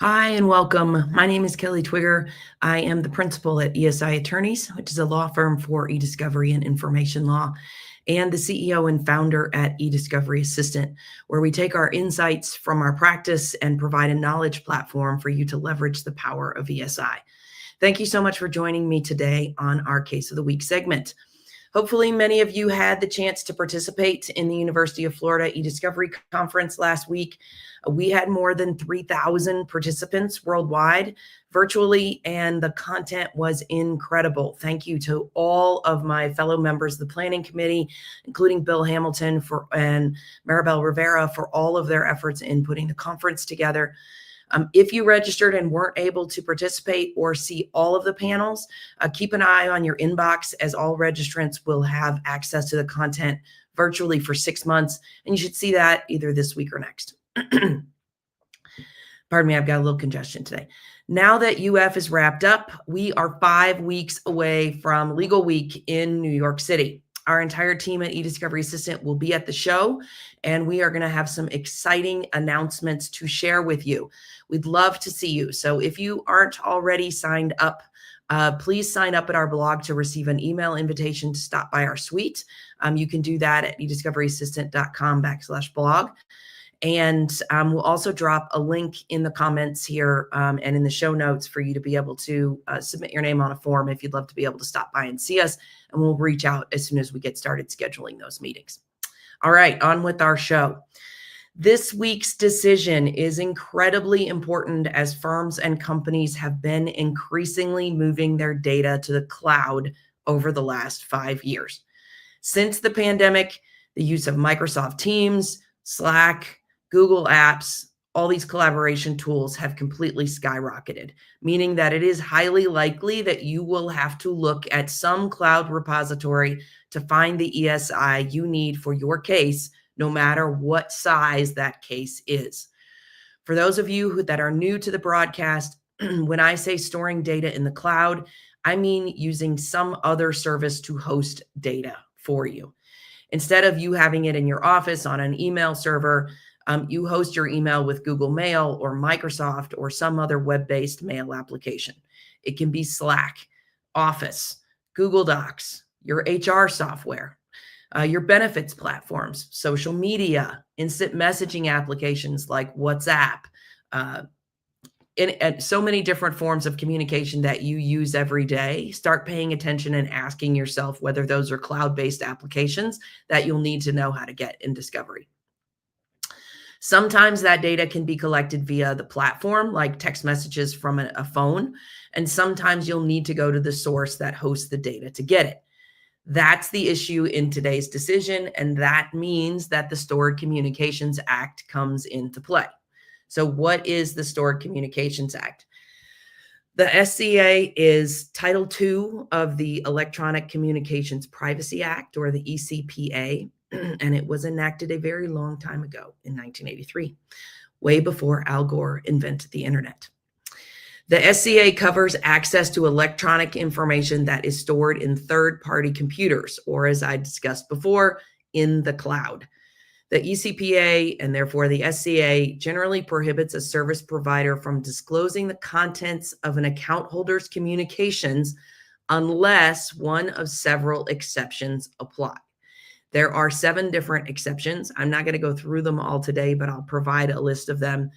Hi and welcome. My name is Kelly Twigger. I am the principal at ESI Attorneys, which is a law firm for e-discovery and information law, and the CEO and founder at e-discovery Assistant, where we take our insights from our practice and provide a knowledge platform for you to leverage the power of ESI. Thank you so much for joining me today on our Case of the Week segment. Hopefully, many of you had the chance to participate in the University of Florida e-discovery conference last week. We had more than 3,000 participants worldwide virtually, and the content was incredible. Thank you to all of my fellow members of the planning committee, including Bill Hamilton and Maribel Rivera, for all of their efforts in putting the conference together. If you registered and weren't able to participate or see all of the panels, keep an eye on your inbox, as all registrants will have access to the content virtually for 6 months, and you should see that either this week or next. Pardon me, I've got a little congestion today. Now that UF is wrapped up, we are 5 weeks away from Legal Week in New York City. Our entire team at e-discovery Assistant will be at the show, and we are going to have some exciting announcements to share with you. We'd love to see you. So if you aren't already signed up, please sign up at our blog to receive an email invitation to stop by our suite. You can do that at ediscoveryassistant.com/blog. And we'll also drop a link in the comments here and in the show notes for you to be able to submit your name on a form if you'd love to be able to stop by and see us. And we'll reach out as soon as we get started scheduling those meetings. All right, on with our show. This week's decision is incredibly important as firms and companies have been increasingly moving their data to the cloud over the last 5 years. Since the pandemic, the use of Microsoft Teams, Slack, Google Apps, all these collaboration tools have completely skyrocketed, meaning that it is highly likely that you will have to look at some cloud repository to find the ESI you need for your case, no matter what size that case is. For those of you that are new to the broadcast, when I say storing data in the cloud, I mean using some other service to host data for you. Instead of you having it in your office on an email server, you host your email with Google Mail or Microsoft or some other web-based mail application. It can be Slack, Office, Google Docs, your HR software, your benefits platforms, social media, instant messaging applications like WhatsApp, and so many different forms of communication that you use every day. Start paying attention and asking yourself whether those are cloud-based applications that you'll need to know how to get in Discovery. Sometimes that data can be collected via the platform, like text messages from a phone, and sometimes you'll need to go to the source that hosts the data to get it. That's the issue in today's decision, and that means that the Stored Communications Act comes into play. So what is the Stored Communications Act? The SCA is Title II of the Electronic Communications Privacy Act, or the ECPA, and it was enacted a very long time ago in 1983, way before Al Gore invented the internet. The SCA covers access to electronic information that is stored in third-party computers, or as I discussed before, in the cloud. The ECPA, and therefore the SCA, generally prohibits a service provider from disclosing the contents of an account holder's communications unless one of several exceptions apply. There are 7 different exceptions. I'm not going to go through them all today, but I'll provide a list of them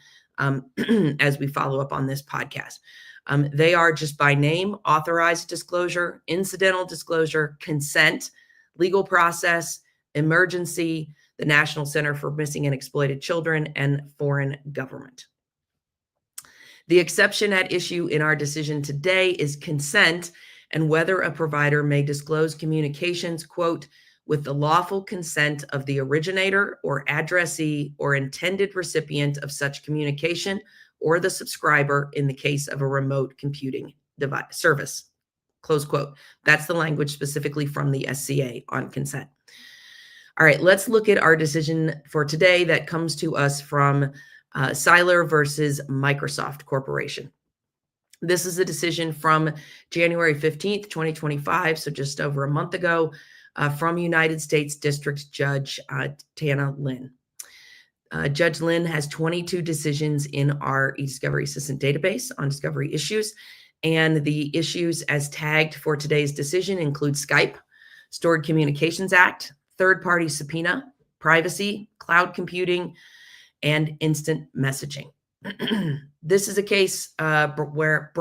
as we follow up on this podcast. They are just by name: authorized disclosure, incidental disclosure, consent, legal process, emergency, the National Center for Missing and Exploited Children, and foreign government. The exception at issue in our decision today is consent, and whether a provider may disclose communications, quote, with the lawful consent of the originator or addressee or intended recipient of such communication, or the subscriber in the case of a remote computing device service, close quote. That's the language specifically from the SCA on consent. All right, let's look at our decision for today that comes to us from Sihler versus Microsoft Corporation. This is a decision from January 15th, 2025, so just over a month ago, from United States District Judge Tana Lin. Judge Lynn has 22 decisions in our eDiscovery Assistant database on discovery issues. And the issues as tagged for today's decision include Skype, Stored Communications Act, third-party subpoena, privacy, cloud computing, and instant messaging. This is a case where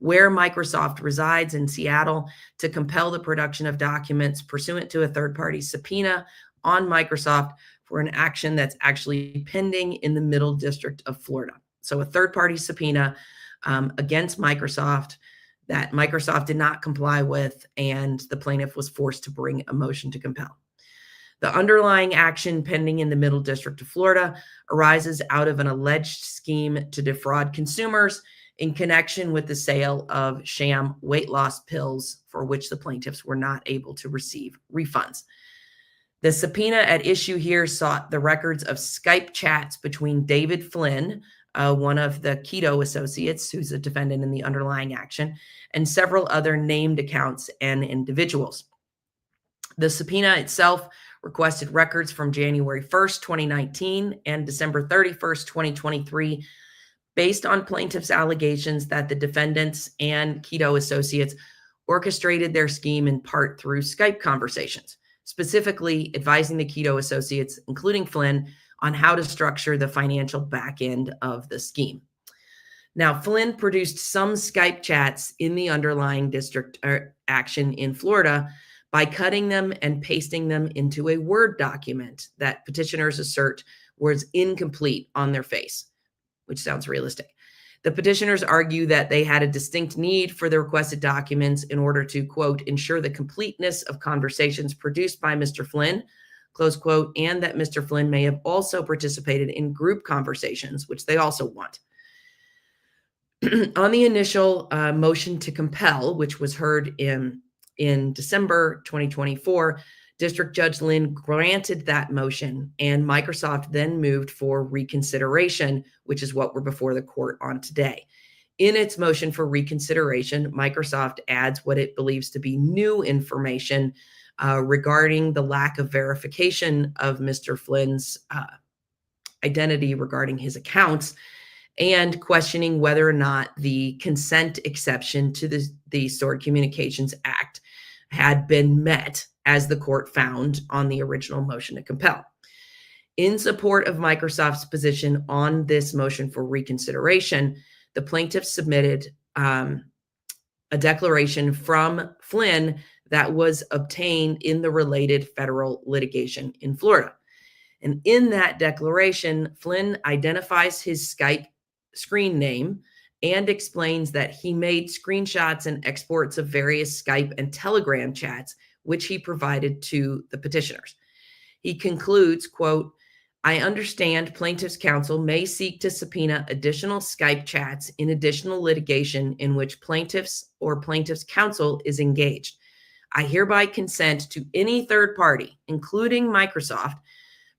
Microsoft resides in Seattle to compel the production of documents pursuant to a third-party subpoena on Microsoft for an action that's actually pending in the Middle District of Florida. So a third-party subpoena against Microsoft that Microsoft did not comply with, and the plaintiff was forced to bring a motion to compel. The underlying action pending in the Middle District of Florida arises out of an alleged scheme to defraud consumers in connection with the sale of sham weight loss pills for which the plaintiffs were not able to receive refunds. The subpoena at issue here sought the records of Skype chats between David Flynn, one of the Keto associates who's a defendant in the underlying action, and several other named accounts and individuals. The subpoena itself requested records from January 1st, 2019 and December 31st, 2023, based on plaintiffs' allegations that the defendants and Keto associates orchestrated their scheme in part through Skype conversations, specifically advising the Keto associates, including Flynn, on how to structure the financial back end of the scheme. Now, Flynn produced some Skype chats in the underlying district action in Florida by cutting them and pasting them into a Word document that petitioners assert was incomplete on their face, which sounds realistic. The petitioners argue that they had a distinct need for the requested documents in order to, quote, ensure the completeness of conversations produced by Mr. Flynn, close quote, and that Mr. Flynn may have also participated in group conversations, which they also want. On the initial motion to compel, which was heard in December 2024, District Judge Lynn granted that motion, and Microsoft then moved for reconsideration, which is what we're before the court on today. In its motion for reconsideration, Microsoft adds what it believes to be new information regarding the lack of verification of Mr. Flynn's identity regarding his accounts, and questioning whether or not the consent exception to the Stored Communications Act had been met, as the court found on the original motion to compel. In support of Microsoft's position on this motion for reconsideration, the plaintiffs submitted a declaration from Flynn that was obtained in the related federal litigation in Florida. And in that declaration, Flynn identifies his Skype screen name and explains that he made screenshots and exports of various Skype and Telegram chats, which he provided to the petitioners. He concludes, quote, I understand plaintiff's counsel may seek to subpoena additional Skype chats in additional litigation in which plaintiffs or plaintiff's counsel is engaged. I hereby consent to any third party, including Microsoft,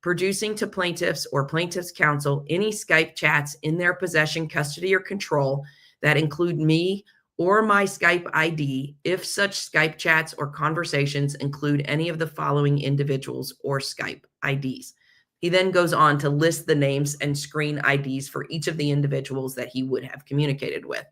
producing to plaintiffs or plaintiff's counsel any Skype chats in their possession, custody, or control that include me or my Skype ID if such Skype chats or conversations include any of the following individuals or Skype IDs. He then goes on to list the names and screen IDs for each of the individuals that he would have communicated with.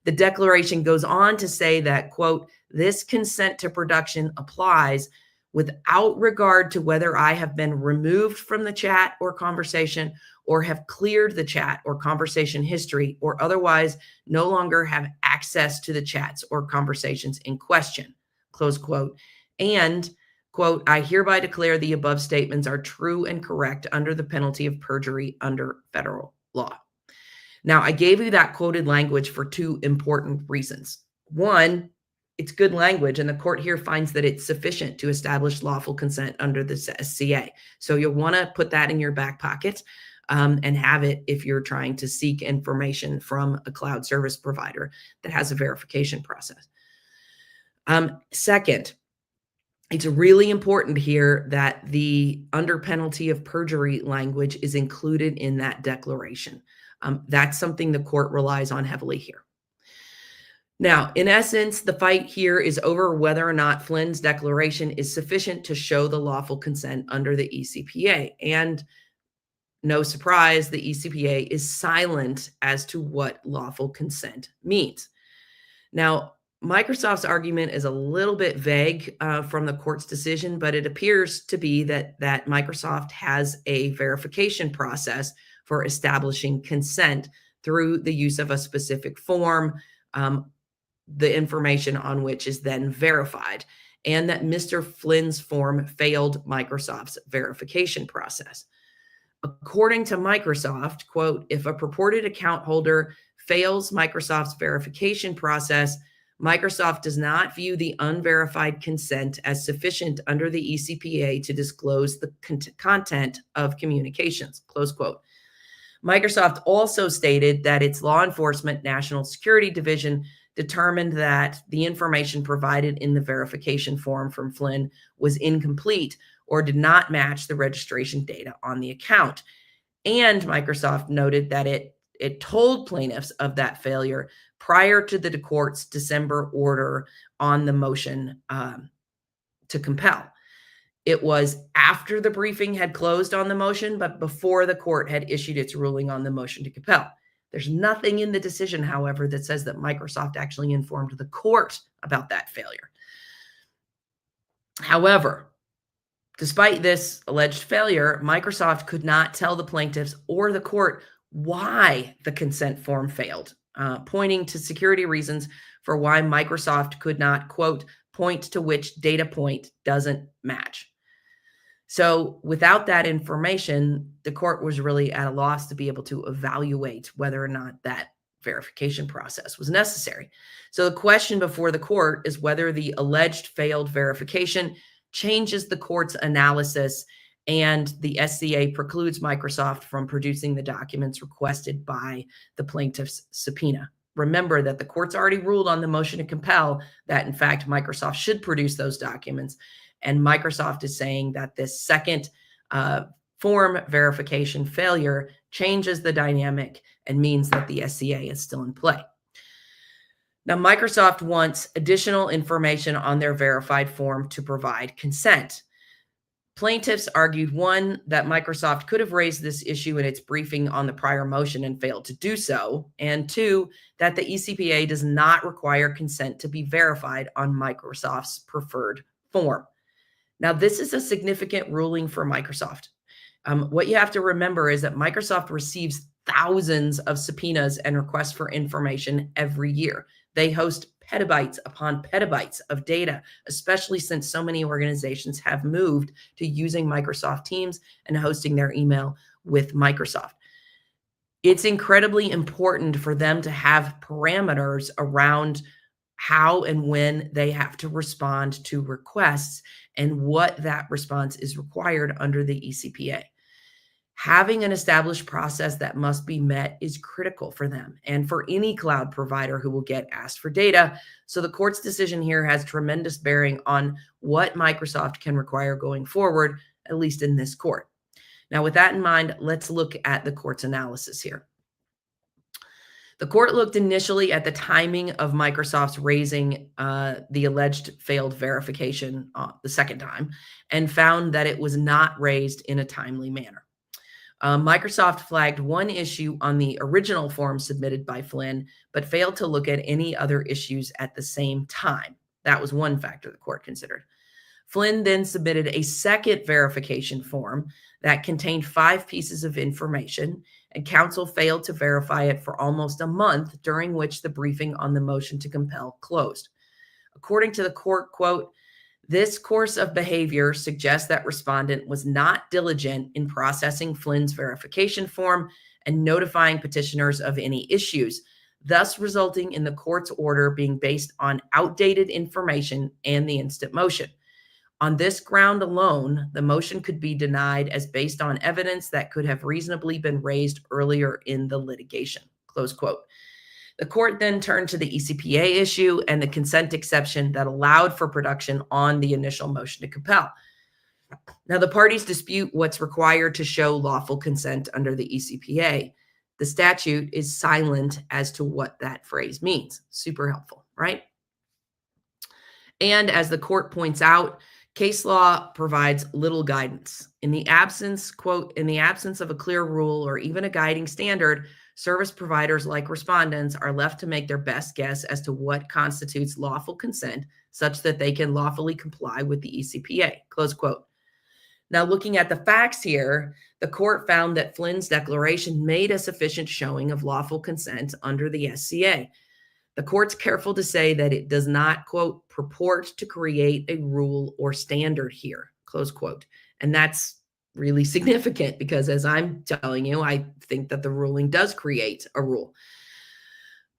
The declaration goes on to say that, quote, this consent to production applies without regard to whether I have been removed from the chat or conversation or have cleared the chat or conversation history or otherwise no longer have access to the chats or conversations in question, close quote. And, quote, I hereby declare the above statements are true and correct under the penalty of perjury under federal law. Now, I gave you that quoted language for two important reasons. One, it's good language, and the court here finds that it's sufficient to establish lawful consent under the SCA. So you'll want to put that in your back pocket and have it if you're trying to seek information from a cloud service provider that has a verification process. Second, it's really important here that the under penalty of perjury language is included in that declaration. That's something the court relies on heavily here. Now, in essence, the fight here is over whether or not Flynn's declaration is sufficient to show the lawful consent under the ECPA. And No surprise, the ECPA is silent as to what lawful consent means. Now, Microsoft's argument is a little bit vague from the court's decision, but it appears to be that Microsoft has a verification process for establishing consent through the use of a specific form, the information on which is then verified, and that Mr. Flynn's form failed Microsoft's verification process. According to Microsoft, quote, if a purported account holder fails Microsoft's verification process, Microsoft does not view the unverified consent as sufficient under the ECPA to disclose the content of communications, close quote. Microsoft also stated that its law enforcement national security division determined that the information provided in the verification form from Flynn was incomplete or did not match the registration data on the account. And Microsoft noted that it told plaintiffs of that failure prior to the court's December order on the motion to compel. It was after the briefing had closed on the motion, but before the court had issued its ruling on the motion to compel. There's nothing in the decision, however, that says that Microsoft actually informed the court about that failure. However, despite this alleged failure, Microsoft could not tell the plaintiffs or the court why the consent form failed, pointing to security reasons for why Microsoft could not, quote, point to which data point doesn't match. So without that information, the court was really at a loss to be able to evaluate whether or not that verification process was necessary. So the question before the court is whether the alleged failed verification changes the court's analysis and the SCA precludes Microsoft from producing the documents requested by the plaintiff's subpoena. Remember that the court's already ruled on the motion to compel that, in fact, Microsoft should produce those documents. And Microsoft is saying that this second form verification failure changes the dynamic and means that the SCA is still in play. Now, Microsoft wants additional information on their verified form to provide consent. Plaintiffs argued, one, that Microsoft could have raised this issue in its briefing on the prior motion and failed to do so, and two, that the ECPA does not require consent to be verified on Microsoft's preferred form. Now, this is a significant ruling for Microsoft. What you have to remember is that Microsoft receives thousands of subpoenas and requests for information every year. They host petabytes upon petabytes of data, especially since so many organizations have moved to using Microsoft Teams and hosting their email with Microsoft. It's incredibly important for them to have parameters around how and when they have to respond to requests and what that response is required under the ECPA. Having an established process that must be met is critical for them and for any cloud provider who will get asked for data. So the court's decision here has tremendous bearing on what Microsoft can require going forward, at least in this court. Now, with that in mind, let's look at the court's analysis here. The court looked initially at the timing of Microsoft's raising the alleged failed verification the second time and found that it was not raised in a timely manner. Microsoft flagged one issue on the original form submitted by Flynn, but failed to look at any other issues at the same time. That was one factor the court considered. Flynn then submitted a second verification form that contained 5 pieces of information, and counsel failed to verify it for almost a month, during which the briefing on the motion to compel closed. According to the court, quote, this course of behavior suggests that respondent was not diligent in processing Flynn's verification form and notifying petitioners of any issues, thus resulting in the court's order being based on outdated information and the instant motion. On this ground alone, the motion could be denied as based on evidence that could have reasonably been raised earlier in the litigation, close quote. The court then turned to the ECPA issue and the consent exception that allowed for production on the initial motion to compel. Now, the parties dispute what's required to show lawful consent under the ECPA. The statute is silent as to what that phrase means. Super helpful, right? And as the court points out, Case law provides little guidance. In the absence, quote, in the absence of a clear rule or even a guiding standard, service providers like respondents are left to make their best guess as to what constitutes lawful consent such that they can lawfully comply with the ECPA, close quote. Now, looking at the facts here, the court found that Flynn's declaration made a sufficient showing of lawful consent under the SCA. The court's careful to say that it does not, quote, purport to create a rule or standard here, close quote. And that's really significant because, as I'm telling you, I think that the ruling does create a rule.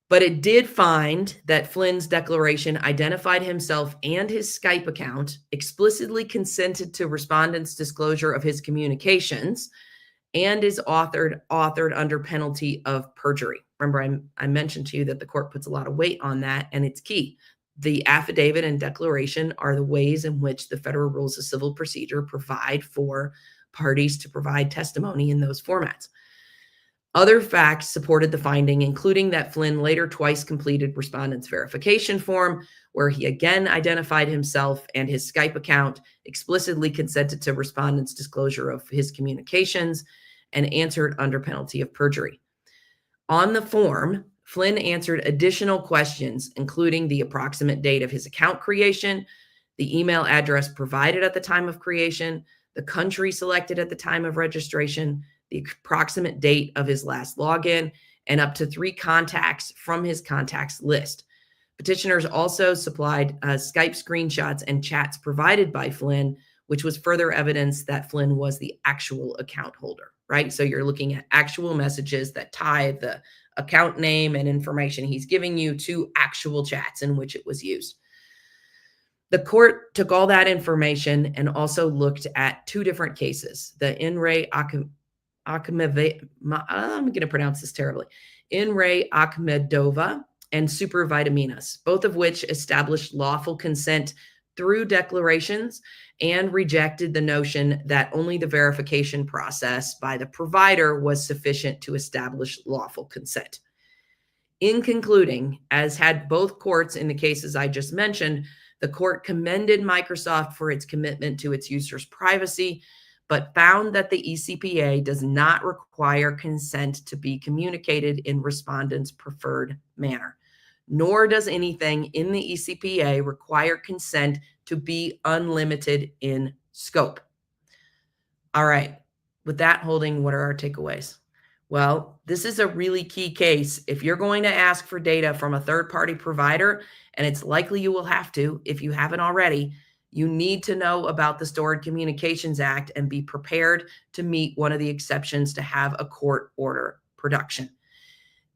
But it did find that Flynn's declaration identified himself and his Skype account, explicitly consented to respondents' disclosure of his communications, and is authored under penalty of perjury. Remember, I mentioned to you that the court puts a lot of weight on that, and it's key. The affidavit and declaration are the ways in which the Federal Rules of Civil Procedure provide for parties to provide testimony in those formats. Other facts supported the finding, including that Flynn later twice completed respondent's verification form, where he again identified himself and his Skype account, explicitly consented to respondent's disclosure of his communications, and answered under penalty of perjury. On the form, Flynn answered additional questions, including the approximate date of his account creation, the email address provided at the time of creation, the country selected at the time of registration, the approximate date of his last login, and up to 3 contacts from his contacts list. Petitioners also supplied Skype screenshots and chats provided by Flynn, which was further evidence that Flynn was the actual account holder, right? So you're looking at actual messages that tie the account name and information he's giving you to actual chats in which it was used. The court took all that information and also looked at 2 different cases, the In Re Akhmedova, I'm going to pronounce this terribly, In Re Akhmedova and Super Vitaminas, both of which established lawful consent through declarations and rejected the notion that only the verification process by the provider was sufficient to establish lawful consent. In concluding, as had both courts in the cases I just mentioned, the court commended Microsoft for its commitment to its users' privacy, but found that the ECPA does not require consent to be communicated in respondents' preferred manner, nor does anything in the ECPA require consent to be unlimited in scope. All right, with that holding, what are our takeaways? Well, this is a really key case. If you're going to ask for data from a third-party provider, and it's likely you will have to if you haven't already, you need to know about the Stored Communications Act and be prepared to meet one of the exceptions to have a court order production.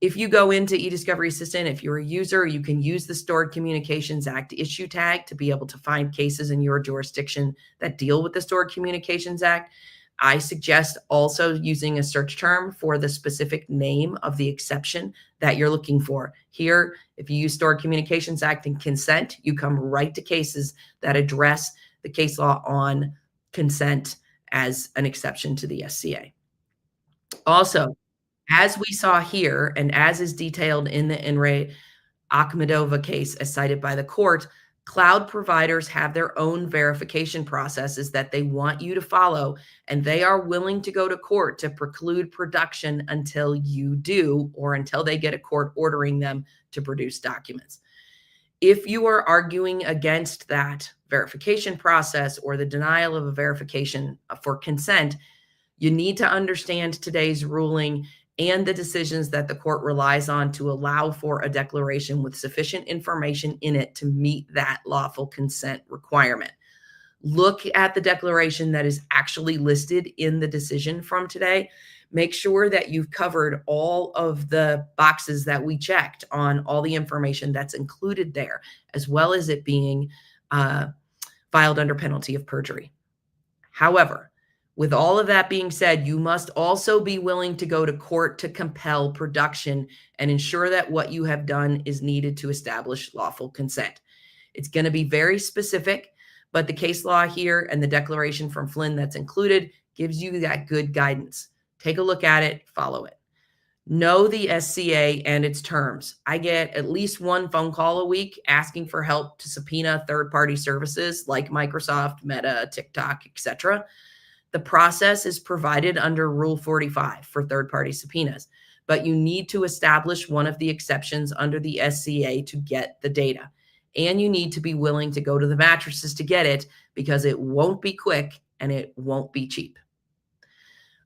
If you go into eDiscovery Assistant, if you're a user, you can use the Stored Communications Act issue tag to be able to find cases in your jurisdiction that deal with the Stored Communications Act. I suggest also using a search term for the specific name of the exception that you're looking for. Here, if you use Stored Communications Act and consent, you come right to cases that address the case law on consent as an exception to the SCA. Also, as we saw here, and as is detailed in the In Re Akhmedova case as cited by the court, cloud providers have their own verification processes that they want you to follow, and they are willing to go to court to preclude production until you do, or until they get a court ordering them to produce documents. If you are arguing against that verification process or the denial of a verification for consent, you need to understand today's ruling and the decisions that the court relies on to allow for a declaration with sufficient information in it to meet that lawful consent requirement. Look at the declaration that is actually listed in the decision from today. Make sure that you've covered all of the boxes that we checked on all the information that's included there, as well as it being filed under penalty of perjury. However, with all of that being said, you must also be willing to go to court to compel production and ensure that what you have done is needed to establish lawful consent. It's going to be very specific, but the case law here and the declaration from Flynn that's included gives you that good guidance. Take a look at it, follow it. Know the SCA and its terms. I get at least one phone call a week asking for help to subpoena third-party services like Microsoft, Meta, TikTok, etc. The process is provided under Rule 45 for third-party subpoenas, but you need to establish one of the exceptions under the SCA to get the data. And you need to be willing to go to the mattresses to get it, because it won't be quick and it won't be cheap.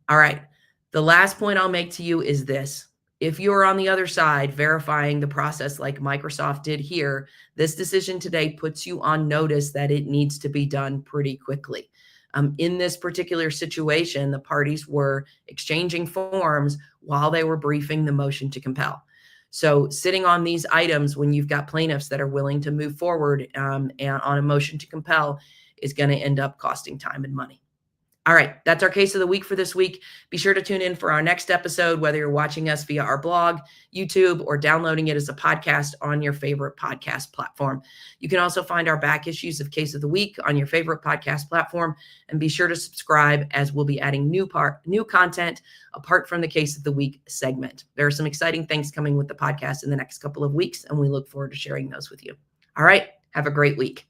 All right. The last point I'll make to you is this. If you're on the other side verifying the process like Microsoft did here, this decision today puts you on notice that it needs to be done pretty quickly. In this particular situation, the parties were exchanging forms while they were briefing the motion to compel. So sitting on these items when you've got plaintiffs that are willing to move forward and on a motion to compel is going to end up costing time and money. All right, that's our case of the week for this week. Be sure to tune in for our next episode, whether you're watching us via our blog, YouTube, or downloading it as a podcast on your favorite podcast platform. You can also find our back issues of Case of the Week on your favorite podcast platform, and be sure to subscribe, as we'll be adding new content apart from the Case of the Week segment. There are some exciting things coming with the podcast in the next couple of weeks, and we look forward to sharing those with you. All right, have a great week.